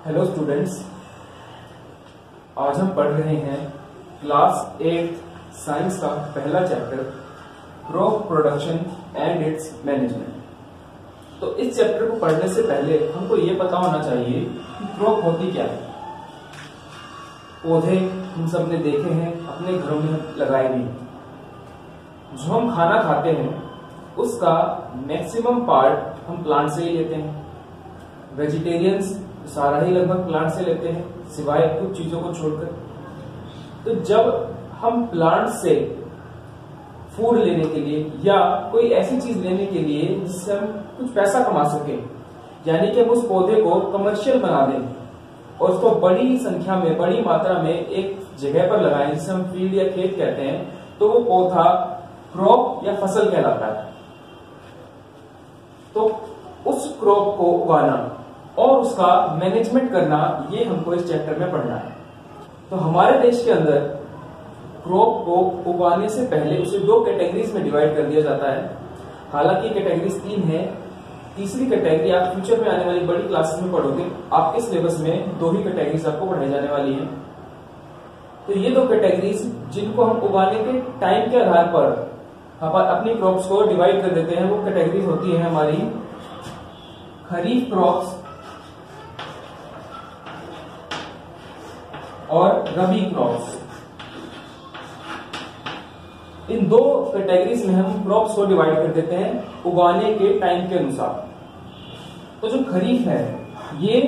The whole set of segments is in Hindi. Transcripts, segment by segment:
हेलो स्टूडेंट्स, आज हम पढ़ रहे हैं क्लास 8 साइंस का पहला chapter crop production and it's management. तो इस चैप्टर को पढ़ने से पहले हमको ये पता होना चाहिए कि क्रॉप होती क्या है। पौधे हम सब ने देखे हैं, अपने घरों में लगाए भी हैं। जो हम खाना खाते हैं उसका मैक्सिमम पार्ट हम प्लांट से ही लेते हैं। वेजिटेरियंस सारा ही लगभग प्लांट से लेते हैं, सिवाय कुछ चीजों को छोड़कर। तो जब हम प्लांट से फूड लेने के लिए या कोई ऐसी चीज लेने के लिए जिससे हम कुछ पैसा कमा सके, यानी कि हम उस पौधे को कमर्शियल बना दें और उसको बड़ी संख्या में, बड़ी मात्रा में एक जगह पर लगाएं जिसे हम फील्ड या खेत कहते हैं, तो वो पौधा क्रॉप या फसल कहलाता है। तो उस क्रॉप को उगाना और उसका मैनेजमेंट करना, ये हमको इस चैप्टर में पढ़ना है। तो हमारे देश के अंदर क्रॉप को उगाने से पहले उसे दो कैटेगरीज में डिवाइड कर दिया जाता है। हालांकि कैटेगरीज 3 है। तीसरी कैटेगरी आप फ्यूचर में आने वाली बड़ी क्लासेस में पढ़ोगे। आपके सिलेबस में 2 ही कैटेगरीज आपको पढ़ाई जाने वाली है। तो ये 2 कैटेगरीज जिनको हम उगाने के टाइम के आधार पर हम अपनी क्रॉप्स को डिवाइड कर देते हैं, वो कैटेगरीज होती है हमारी खरीफ क्रॉप्स और रबी क्रॉप्स। इन 2 कैटेगरीज में हम क्रॉप्स को डिवाइड कर देते हैं उगाने के टाइम के अनुसार। तो जो खरीफ है ये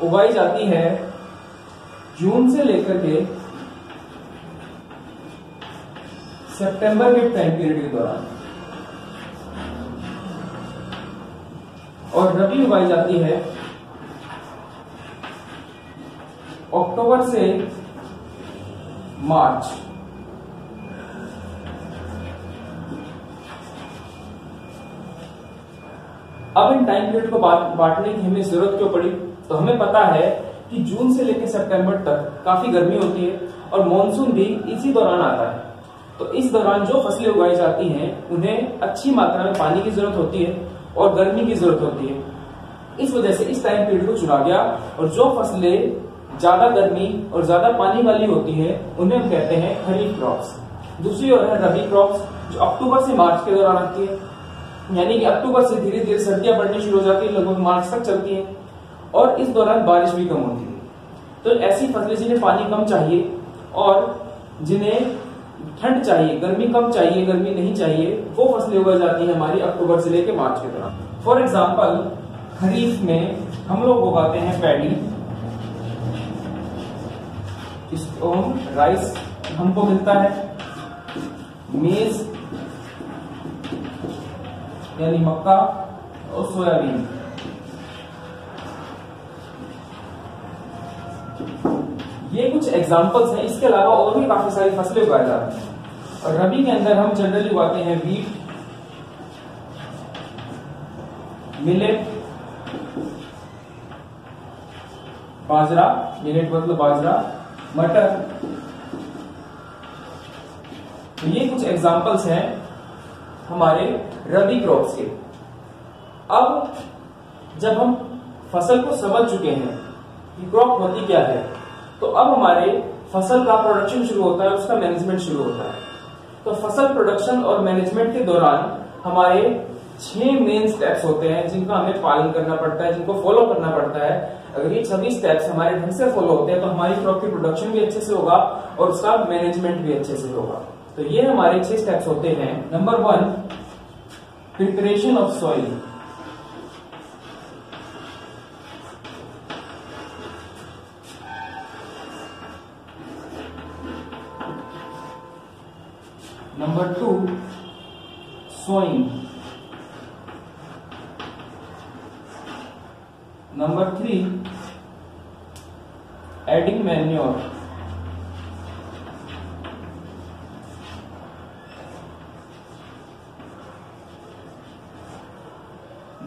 उगाई जाती है जून से लेकर के सितंबर के टाइम पीरियड के दौरान, और रबी उगाई जाती है अक्टूबर से मार्च। अब इन टाइम पीरियड को बांटने की हमें जरूरत क्यों पड़ी? तो हमें पता है कि जून से लेकर सितंबर तक काफी गर्मी होती है और मॉनसून भी इसी दौरान आता है। तो इस दौरान जो फसलें उगाई जाती हैं उन्हें अच्छी मात्रा में पानी की जरूरत होती है और गर्मी की जरूरत होती है। इस वजह से इस टाइम पीरियड को चुना गया, और जो फसलें ज्यादा गर्मी और ज्यादा पानी वाली होती है उन्हें हम कहते हैं खरीफ क्रॉप्स। दूसरी ओर है रबी क्रॉप्स, जो अक्टूबर से मार्च के दौरान आती है, यानी कि अक्टूबर से धीरे धीरे सर्दियां पड़नी शुरू हो जाती है, लगभग मार्च तक चलती है, और इस दौरान बारिश भी कम होती है। तो ऐसी फसलें जिन्हें पानी कम चाहिए और जिन्हें ठंड चाहिए, गर्मी कम चाहिए, गर्मी नहीं चाहिए, वो फसलें उगाई जाती है हमारी अक्टूबर से लेकर मार्च के दौरान। फॉर एग्जाम्पल खरीफ में हम लोग उगाते हैं पैडी, इसको हम राइस हमको मिलता है, मेज यानी मक्का और सोयाबीन। ये कुछ एग्जांपल्स हैं, इसके अलावा और भी काफी सारी फसलें उगाई जाती हैं। और रबी के अंदर हम जनरली उगाते हैं वीट, मिलेट, बाजरा, मिलेट मतलब बाजरा, मटर। तो ये कुछ एग्जांपल्स हैं हमारे रबी क्रॉप्स के। अब जब हम फसल को समझ चुके हैं कि क्रॉप होती क्या है, तो अब हमारे फसल का प्रोडक्शन शुरू होता है, उसका मैनेजमेंट शुरू होता है। तो फसल प्रोडक्शन और मैनेजमेंट के दौरान हमारे 6 मेन स्टेप्स होते हैं जिनका हमें पालन करना पड़ता है, जिनको फॉलो करना पड़ता है। अगर ये सभी स्टेप्स हमारे ढंग से फॉलो होते हैं तो हमारी क्रॉप की प्रोडक्शन भी अच्छे से होगा और उसका मैनेजमेंट भी अच्छे से होगा। तो ये हमारे 6 स्टेप्स होते हैं। Number 1, preparation of soil. Number 2, sowing. Number 3, adding manure.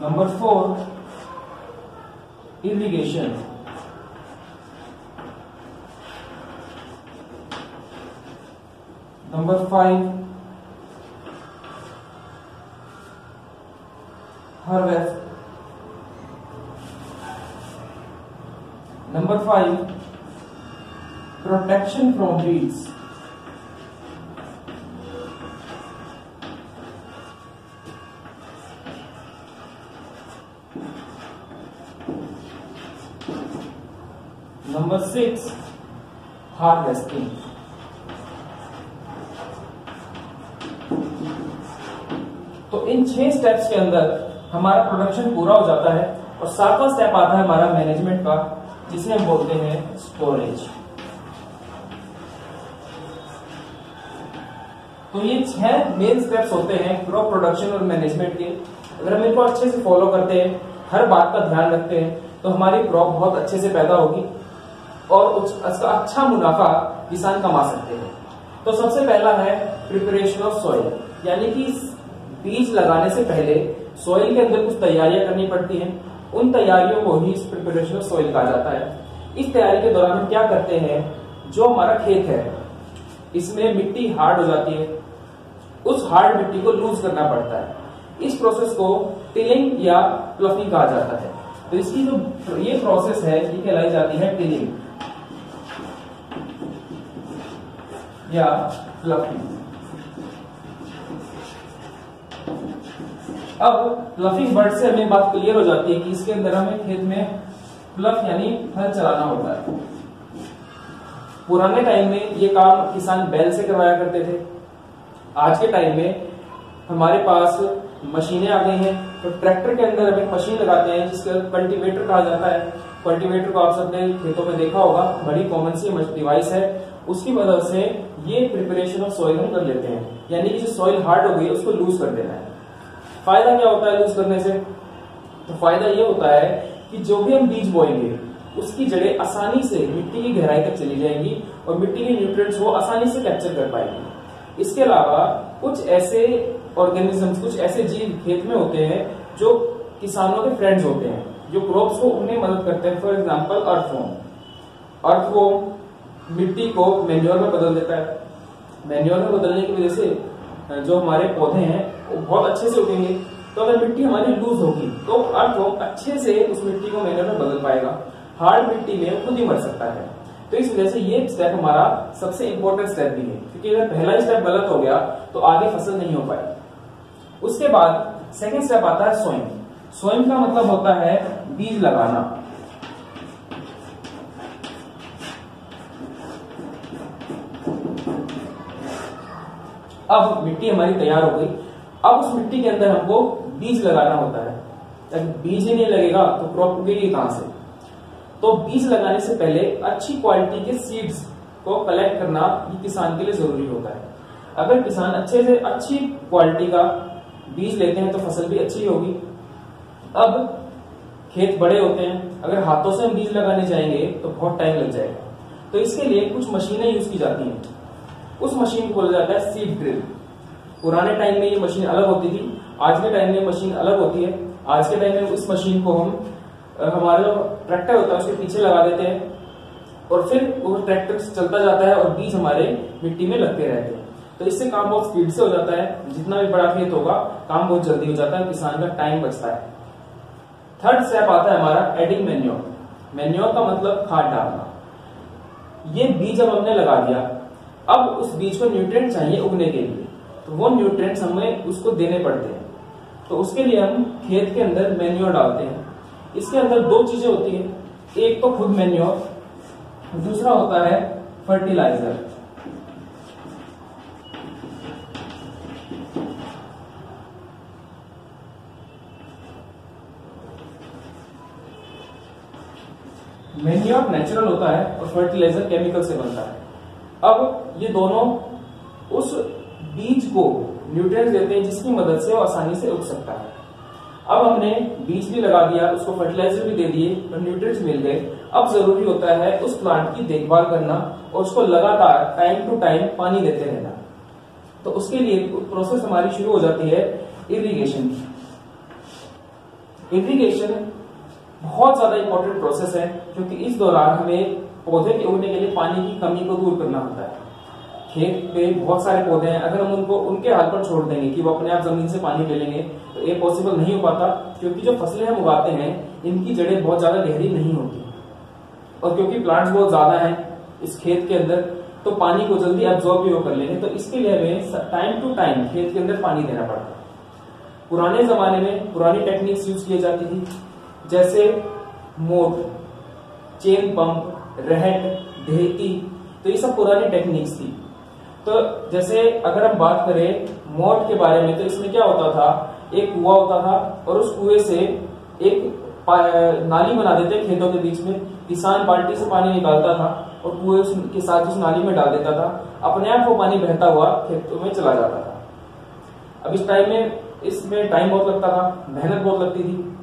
Number 4, irrigation. Number 5, harvest। Number 5, protection from weeds. Number 6, harvesting. तो इन 6 स्टेप्स के अंदर हमारा प्रोडक्शन पूरा हो जाता है और 7वां स्टेप आता है हमारा मैनेजमेंट का, जिसे हम बोलते हैं स्टोरेज। तो ये 6 मेन स्टेप्स होते हैं क्रॉप प्रोडक्शन और मैनेजमेंट के। अगर हम इनको अच्छे से फॉलो करते हैं, हर बात का ध्यान रखते हैं, तो हमारी क्रॉप बहुत अच्छे से पैदा होगी और उसका अच्छा मुनाफा किसान कमा सकते हैं। तो सबसे पहला है प्रिपरेशन ऑफ सॉइल, यानी कि बीज लगाने से पहले सॉइल के अंदर कुछ तैयारियां करनी पड़ती हैं। उन तैयारियों को ही प्रिपरेशन ऑफ सॉइल कहा जाता है। इस तैयारी के दौरान हम क्या करते हैं, जो हमारा खेत है इसमें मिट्टी हार्ड हो जाती है, उस हार्ड मिट्टी को लूज करना पड़ता है। इस प्रोसेस को टिलिंग या प्लफिंग कहा जाता है। तो इसकी जो ये प्रोसेस है ये कहलाई जाती है टिलिंग या प्लफिंग। अब प्लफिंग वर्ड से हमें बात क्लियर हो जाती है कि इसके अंदर हमें खेत में प्लफ यानी हल चलाना होता है। पुराने टाइम में ये काम किसान बैल से करवाया करते थे। आज के टाइम में हमारे पास मशीनें आ गई हैं, तो ट्रैक्टर के अंदर हम एक मशीन लगाते हैं जिसका कल्टीवेटर कहा जाता है। कल्टीवेटर को आप सबने खेतों में देखा होगा, बड़ी कॉमन सी डिवाइस है। उसकी मदद से ये प्रिपरेशन ऑफ सॉइल हम कर लेते हैं, यानी कि जो सॉइल हार्ड हो गई है उसको लूज कर देना है। फायदा क्या होता है लूज करने से? तो फायदा ये होता है कि जो भी हम बीज बोएंगे उसकी जड़ें आसानी से मिट्टी की गहराई तक चली जाएंगी और मिट्टी के न्यूट्रिएंट्स वो आसानी से कैप्चर कर पाएंगे। इसके अलावा कुछ ऐसे ऑर्गेनिजम्स, कुछ ऐसे जीव खेत में होते हैं जो किसानों के फ्रेंड्स होते हैं, जो क्रॉप्स को उन्हें मदद करते हैं। For example earthworm. अर्थवॉर्म मिट्टी को मैन्योर में बदल देता है। मैन्योर में बदलने की वजह से जो हमारे पौधे हैं वो बहुत अच्छे से उगेंगे। तो अगर मिट्टी हमारी लूज होगी तो अर्थवॉर्म अच्छे से उस मिट्टी को मैन्योर में बदल पाएगा। हार्ड मिट्टी में वो खुद ही मर सकता है। तो इस वजह से ये स्टेप हमारा सबसे इंपॉर्टेंट स्टेप भी है, क्योंकि अगर पहला ही स्टेप गलत हो गया तो आगे फसल नहीं हो पाएगी। उसके बाद सेकंड स्टेप आता है सोइंग। सोइंग का मतलब होता है बीज लगाना। अब मिट्टी हमारी तैयार हो गई, अब उस मिट्टी के अंदर हमको बीज लगाना होता है। अगर बीज ही नहीं लगेगा तो क्रॉप उगेगी कहां से? तो बीज लगाने से पहले अच्छी क्वालिटी के सीड्स को कलेक्ट करना ये किसान के लिए जरूरी होता है। अगर किसान अच्छे से अच्छी क्वालिटी का बीज लेते हैं तो फसल भी अच्छी होगी। अब खेत बड़े होते हैं, अगर हाथों से हम बीज लगाने जाएंगे तो बहुत टाइम लग जाएगा। तो इसके लिए कुछ मशीनें यूज की जाती हैं। उस मशीन को बोला जाता है सीड ड्रिल। पुराने टाइम में ये मशीन अलग होती थी, आज के टाइम में मशीन अलग होती है। आज के टाइम में इस मशीन को हम हमारा जो ट्रैक्टर होता है उसके पीछे लगा देते हैं और फिर वो ट्रैक्टर चलता जाता है और बीज हमारे मिट्टी में लगते रहते हैं। तो इससे काम बहुत स्पीड से हो जाता है। जितना भी बड़ा खेत होगा काम बहुत जल्दी हो जाता है, किसान का टाइम बचता है। थर्ड स्टेप आता है हमारा एडिंग मैन्योर। मैन्योर का मतलब खाद डालना। ये बीज अब हमने लगा दिया, अब उस बीज को न्यूट्रिएंट चाहिए उगने के लिए, तो वो न्यूट्रिएंट्स हमें उसको देने पड़ते हैं। तो उसके लिए हम खेत के अंदर मैन्योर डालते हैं। इसके अंदर दो चीजें होती है, एक तो खुद मैन्योर, दूसरा होता है फर्टिलाइजर। मैन्योर नेचुरल होता है और फर्टिलाइजर केमिकल से बनता है। अब ये दोनों उस बीज को न्यूट्रिएंट्स देते हैं जिसकी मदद से वो आसानी से उग सकता है। अब हमने बीज भी लगा दिया, उसको फर्टिलाइजर भी दे दिए और न्यूट्रिएंट्स मिल गए। अब जरूरी होता है उस प्लांट की देखभाल करना और उसको लगातार टाइम टू टाइम पानी देते रहना। तो उसके लिए प्रोसेस हमारी शुरू हो जाती है इरिगेशन की। इरिगेशन बहुत ज्यादा इंपॉर्टेंट प्रोसेस है, क्योंकि इस दौरान हमें पौधे के उगने के लिए पानी की कमी को दूर करना होता है। खेत पे बहुत सारे पौधे हैं, अगर हम उनको उनके हाल पर छोड़ देंगे कि वो अपने आप जमीन से पानी ले लेंगे तो ये पॉसिबल नहीं हो पाता, क्योंकि जो फसलें हम उगाते हैं इनकी जड़ें बहुत ज्यादा गहरी नहीं होती। और क्योंकि प्लांट्स बहुत ज्यादा हैं इस खेत के अंदर, तो पानी को जल्दी एब्जॉर्ब भी वो कर लेंगे, तो इसके लिए हमें टाइम टू टाइम खेत के अंदर पानी देना पड़ता है। पुराने जमाने में पुरानी टेक्निक्स यूज की जाती थी, जैसे मोट, चेन पंप, रहट, ढेकी, तो ये सब पुरानी टेक्निक्स थी। तो जैसे अगर हम बात करें मोट के बारे में, तो इसमें क्या होता था, एक कुआं होता था और उस कुएं से एक नाली बना देते खेतों के बीच में, किसान बाल्टी से पानी निकालता था और कुएं के साथ उस नाली में डाल देता था, अपने आप वो पानी बहता हुआ खेतों में चला जाता था। अब इस टाइम में इसमें टाइम बहुत लगता था, मेहनत बहुत लगती थी,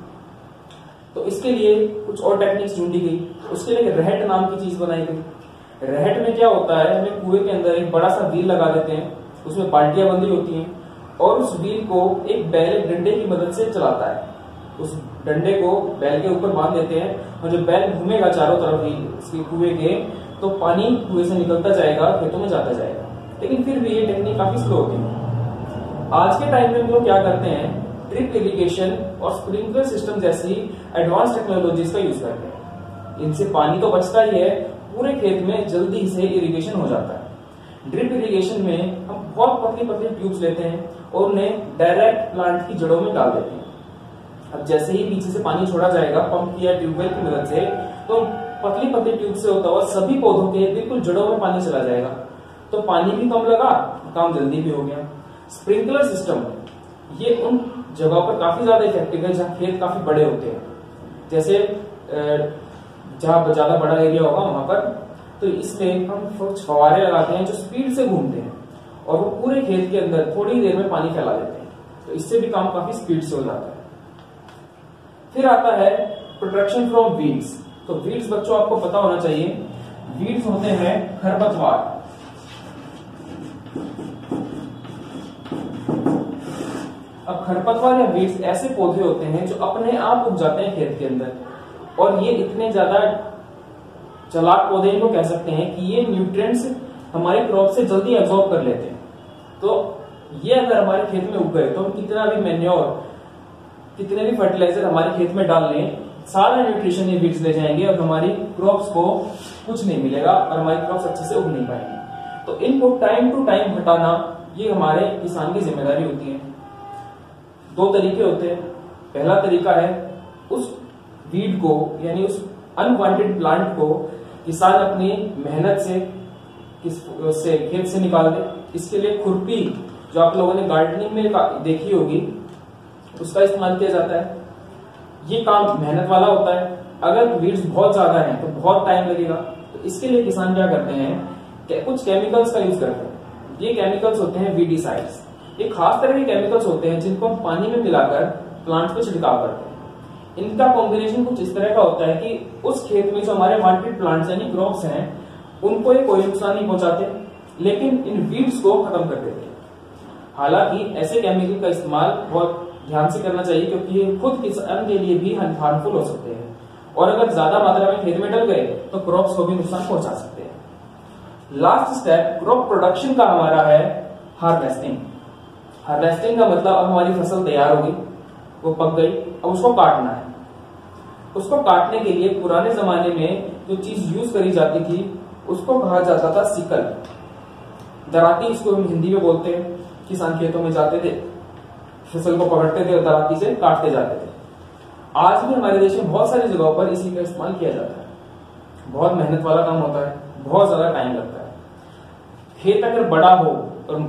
तो इसके लिए कुछ और टेक्निक्स ढूंढी गई। उसके लिए रहट नाम की चीज बनाई गई। रहट में क्या होता है, हमें कुएं के अंदर एक बड़ा सा व्हील लगा देते हैं, उसमें बाल्टियां बंधी होती हैं और उस व्हील को एक बैल डंडे की मदद से चलाता है। उस डंडे को बैल के ऊपर बांध देते हैं और जब बैल घूमेगा चारों तरफ ही इसके कुएं के, तो पानी कुएं से निकलता जाएगा, खेतों में जाता जाएगा। लेकिन फिर भी ये टेक्निक काफी स्लो होती है। आज के टाइम में हम लोग क्या करते हैं, ड्रिप इरिगेशन और स्प्रिंकलर सिस्टम जैसी एडवांस टेक्नोलॉजीज का यूज करते हैं। इनसे पानी तो बचता ही है, पूरे खेत में जल्दी से इरिगेशन हो जाता है। ड्रिप इरिगेशन में हम बहुत पतली पतली ट्यूब्स लेते हैं और उन्हें डायरेक्ट प्लांट की जड़ों में डाल देते हैं। अब जैसे ही पीछे से पानी छोड़ा जाएगा पंप या ट्यूबवेल की मदद से, तो पतली पतली ट्यूब से होता हुआ सभी पौधों के बिल्कुल जड़ों में पानी चला जाएगा, तो पानी भी कम लगा, काम जल्दी भी हो गया। स्प्रिंकलर सिस्टम ये उन जगहों पर काफी ज्यादा इफेक्टिव है जहां खेत काफी बड़े होते हैं, जैसे जहां ज्यादा बड़ा एरिया होगा वहां पर, तो इसमें हम फव्वारे लगाते हैं जो स्पीड से घूमते हैं और वो पूरे खेत के अंदर थोड़ी देर में पानी फैला देते हैं, तो इससे भी काम काफी स्पीड से हो जाता है। फिर आता है प्रोटेक्शन फ्रॉम वीड्स। तो वीड्स बच्चों आपको पता होना चाहिए, वीड्स होते हैं खरपतवार। अब खरपतवार या वीड्स ऐसे पौधे होते हैं जो अपने आप उग जाते हैं खेत के अंदर, और ये इतने ज्यादा चालाक पौधे इनको कह सकते हैं कि ये न्यूट्रिएंट्स हमारे क्रॉप से जल्दी एब्जॉर्ब कर लेते हैं। तो ये अगर हमारे खेत में उग गए तो हम कितना भी मैन्योर, कितने भी फर्टिलाइजर हमारे खेत में डाल लें, सारा न्यूट्रिशन ये वीड्स ले जाएंगे और हमारी क्रॉप्स को कुछ नहीं मिलेगा और हमारी क्रॉप्स अच्छे से उग नहीं पाएंगी। तो इनको टाइम टू टाइम हटाना ये हमारे किसान की जिम्मेदारी होती है। दो तरीके होते हैं। पहला तरीका है उस वीड को यानी उस अनवांटेड प्लांट को किसान अपनी मेहनत से खेत से निकाल दे। इसके लिए खुरपी, जो आप लोगों ने गार्डनिंग में देखी होगी, उसका इस्तेमाल किया जाता है। ये काम मेहनत वाला होता है, अगर वीड्स बहुत ज्यादा हैं तो बहुत टाइम लगेगा। तो इसके लिए किसान क्या करते हैं कि कुछ केमिकल्स का यूज करते हैं। ये केमिकल्स होते हैं वीडीसाइड्स। ये खास तरह के केमिकल्स होते हैं जिनको हम पानी में मिलाकर प्लांट्स को छिड़काव करते हैं। इनका कॉम्बिनेशन कुछ इस तरह का होता है कि उस खेत में जो हमारे वांटेड प्लांट्स यानी क्रॉप्स हैं उनको ये कोई नुकसान नहीं पहुंचाते, लेकिन इन वीड्स को खत्म कर देते हैं। हालांकि ऐसे केमिकल का इस्तेमाल बहुत ध्यान से करना चाहिए क्योंकि ये खुद किसान के लिए भी हार्मफुल हो सकते हैं, और अगर ज्यादा मात्रा में खेत में डल गए तो क्रॉप्स को भी नुकसान पहुंचा सकते हैं। लास्ट स्टेप क्रॉप प्रोडक्शन का हमारा है हार्वेस्टिंग। हार्वेस्टिंग का मतलब अब हमारी फसल तैयार हो गई, वो पक गई, अब उसको काटना है। उसको काटने के लिए पुराने जमाने में जो चीज यूज करी जाती थी उसको कहा जाता था सिकल। दराती इसको हम हिंदी में बोलते हैं। किसान खेतों में जाते थे, फसल को पकड़ते थे और दराती से काटते जाते थे। आज भी हमारे देश में बहुत सारी जगहों पर इसी का इस्तेमाल किया जाता है। बहुत मेहनत वाला काम होता है, बहुत ज्यादा टाइम लगता है। खेत अगर बड़ा हो और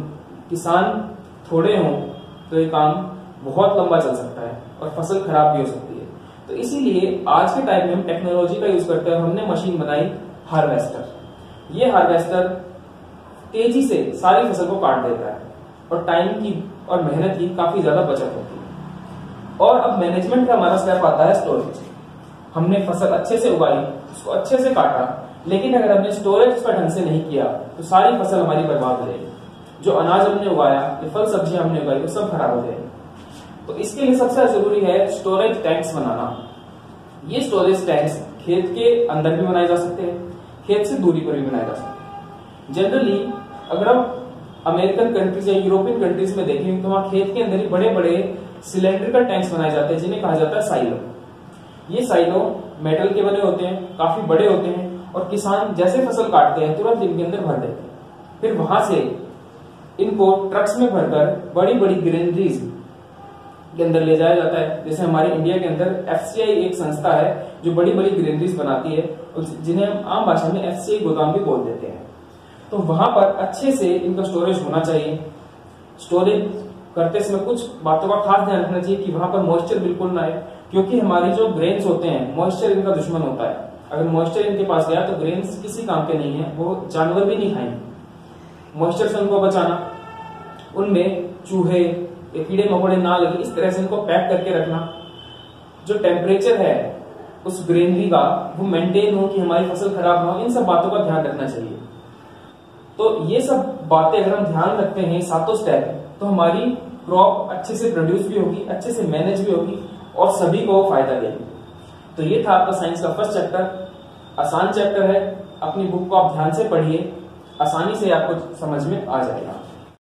किसान थोड़े हों तो ये काम बहुत लंबा चल सकता है और फसल खराब भी हो सकती है। तो इसीलिए आज के टाइम में हम टेक्नोलॉजी का यूज करते हैं। हमने मशीन बनाई हार्वेस्टर। ये हार्वेस्टर तेजी से सारी फसल को काट देता है और टाइम की और मेहनत की काफी ज्यादा बचत होती है। और अब मैनेजमेंट का हमारा स्टेप आता है स्टोरेज। हमने फसल अच्छे से उगाई, उसको अच्छे से काटा, लेकिन अगर हमने स्टोरेज पर ढंग से नहीं किया तो सारी फसल हमारी बर्बाद हो जाएगी। जो अनाज हमने उगाया, जो फल सब्जियां हमने उगाई, वो सब खराब हो जाएगी। तो इसके लिए सबसे जरूरी है स्टोरेज टैंक्स बनाना। ये स्टोरेज टैंक्स खेत के अंदर भी बनाए जा सकते हैं, खेत से दूरी पर भी बनाए जा सकते हैं। जनरली अगर हम अमेरिकन कंट्रीज या यूरोपियन कंट्रीज में देखें तो वहां खेत के अंदर ही बड़े बड़े सिलेंड्रिकल टैंक्स बनाए जाते हैं जिन्हें कहा जाता है साइलो। ये साइलो मेटल के बने होते हैं, काफी बड़े होते हैं और किसान जैसे फसल काटते हैं तुरंत इनके अंदर भर देते हैं। फिर वहां से इनको ट्रक्स में भरकर बड़ी बड़ी ग्रेनरीज के अंदर ले जाया जाता है। जैसे हमारे इंडिया के अंदर एफसीआई एक संस्था है जो बड़ी बड़ी ग्रेनरीज बनाती है, जिन्हें हम आम भाषा में एफसीआई गोदाम भी बोल देते हैं। तो वहां पर अच्छे से इनका स्टोरेज होना चाहिए। स्टोरेज करते समय कुछ बातों का खास ध्यान रखना चाहिए कि वहां पर मॉइस्चर बिल्कुल ना आए, क्योंकि हमारे जो ग्रेन्स होते हैं मॉइस्चर इनका दुश्मन होता है। अगर मॉइस्चर इनके पास गया तो ग्रेन्स किसी काम के नहीं है, वो जानवर भी नहीं खाएंगे। मॉइस्चर से उनको बचाना, उनमें चूहे या कीड़े मकोड़े ना लगे, इस तरह से इनको पैक करके रखना। जो टेम्परेचर है उस ग्रेनरी का वो मेंटेन हो कि हमारी फसल खराब ना हो, इन सब बातों का ध्यान रखना चाहिए। तो ये सब बातें अगर हम ध्यान रखते हैं, सातों स्टेप, तो हमारी क्रॉप अच्छे से प्रोड्यूस भी होगी, अच्छे से मैनेज भी होगी और सभी को फायदा देगी। तो ये था आपका साइंस का फर्स्ट चैप्टर। आसान चैप्टर है, अपनी बुक को आप ध्यान से पढ़िए, आसानी से आपको समझ में आ जाएगा।